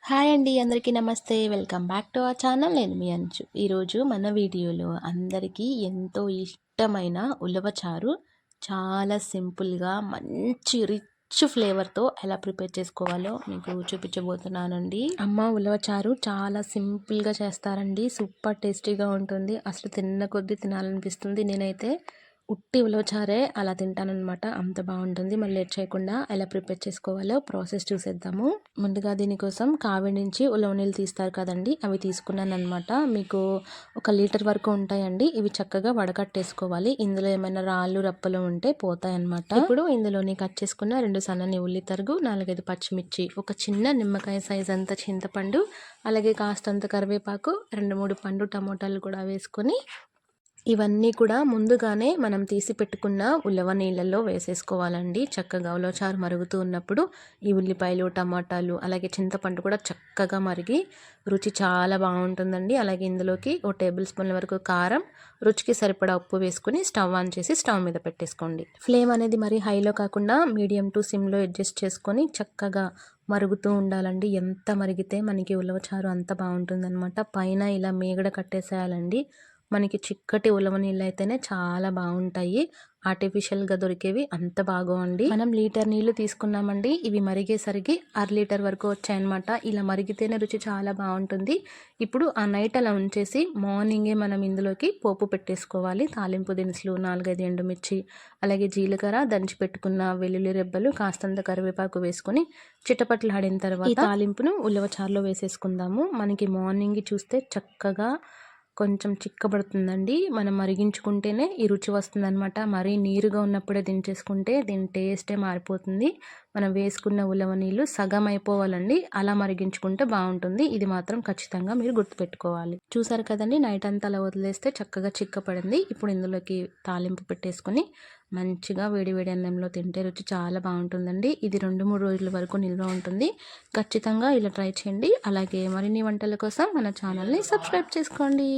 Hi అండి, అందరికీ నమస్తే. Welcome back to our channel. నేను మీ అంచు. ఈరోజు మన వీడియోలో అందరికీ ఎంతో ఇష్టమైన ఉలవచారు చాలా సింపుల్గా మంచి రిచ్ ఫ్లేవర్తో ఎలా ప్రిపేర్ చేసుకోవాలో మీకు చూపించబోతున్నానండి. అమ్మ ఉలవచారు చాలా సింపుల్గా చేస్తారండి. సూపర్ టేస్టీగా ఉంటుంది. అసలు తిన్న కొద్దీ తినాలనిపిస్తుంది. నేనైతే ఉట్టి ఉలవచారే అలా తింటానన్నమాట. అంత బాగుంటుంది. మళ్ళీ లేట్ చేయకుండా ఎలా ప్రిపేర్ చేసుకోవాలో ప్రాసెస్ చూసేద్దాము. ముందుగా దీనికోసం కావి నుంచి ఉలవ నీళ్ళు తీస్తారు కదండి, అవి తీసుకున్నాను అనమాట. మీకు 1 లీటర్ వరకు ఉంటాయండి. ఇవి చక్కగా వడకట్టేసుకోవాలి. ఇందులో ఏమైనా రాళ్ళు రప్పలు ఉంటే పోతాయి అనమాట. ఇప్పుడు ఇందులోని కట్ చేసుకున్న 2 సన్నని ఉల్లి తరుగు, 4-5 పచ్చిమిర్చి, ఒక చిన్న నిమ్మకాయ సైజ్ అంత చింతపండు, అలాగే కాస్తంత కరివేపాకు, 2-3 పండు టమోటాలు కూడా వేసుకొని ఇవన్నీ కూడా ముందుగానే మనం తీసి పెట్టుకున్న ఉలవ నీళ్ళల్లో వేసేసుకోవాలండి. చక్కగా ఉలవచారు మరుగుతూ ఉన్నప్పుడు ఈ ఉల్లిపాయలు, టమాటాలు, అలాగే చింతపండు కూడా చక్కగా మరిగి రుచి చాలా బాగుంటుందండి. అలాగే ఇందులోకి 1 టేబుల్ స్పూన్ల వరకు కారం, రుచికి సరిపడా ఉప్పు వేసుకుని స్టవ్ ఆన్ చేసి స్టవ్ మీద పెట్టేసుకోండి. ఫ్లేమ్ అనేది మరి హైలో కాకుండా మీడియం టు సిమ్లో అడ్జస్ట్ చేసుకొని చక్కగా మరుగుతూ ఉండాలండి. ఎంత మరిగితే మనకి ఉలవచారు అంత బాగుంటుందన్నమాట. పైన ఇలా మీగడ కట్టేసేయాలండి. మనకి చిక్కటి ఉలవ నీళ్ళు అయితేనే చాలా బాగుంటాయి. ఆర్టిఫిషియల్గా దొరికేవి అంత బాగోండి. మనం లీటర్ నీళ్లు తీసుకున్నామండి. ఇవి మరిగేసరికి 1/2 లీటర్ వరకు వచ్చాయన్నమాట. ఇలా మరిగితేనే రుచి చాలా బాగుంటుంది. ఇప్పుడు ఆ నైట్ అలా ఉంచేసి మార్నింగే మనం ఇందులోకి పోపు పెట్టేసుకోవాలి. తాలింపు దినుసులు, 4-5 ఎండుమిర్చి, అలాగే జీలకర్ర, దంచి పెట్టుకున్న వెల్లుల్లి రెబ్బలు, కాస్తంత కరివేపాకు వేసుకొని చిటపట్లాడిన తర్వాత ఈ తాలింపును ఉలవచారులో వేసేసుకుందాము. మనకి మార్నింగ్ చూస్తే చక్కగా కొంచెం చిక్కబడుతుందండి. మనం మరిగించుకుంటేనే ఈ రుచి వస్తుందన్నమాట. మరీ నీరుగా ఉన్నప్పుడే దించేసుకుంటే దీని టేస్టే మారిపోతుంది. మనం వేసుకున్న ఉలవ నీళ్ళు సగం అయిపోవాలండి. అలా మరిగించుకుంటే బాగుంటుంది. ఇది మాత్రం ఖచ్చితంగా మీరు గుర్తుపెట్టుకోవాలి. చూసారు కదండి, నైట్ అంతా అలా వదిలేస్తే చక్కగా చిక్కపడింది. ఇప్పుడు ఇందులోకి తాలింపు పెట్టేసుకొని మంచిగా వేడి అన్నంలో తింటే రుచి చాలా బాగుంటుందండి. ఇది 2-3 రోజుల వరకు నిల్వ ఉంటుంది. ఖచ్చితంగా ఇలా ట్రై చేయండి. అలాగే మరిన్ని వంటల కోసం మన ఛానల్ని సబ్స్క్రైబ్ చేసుకోండి.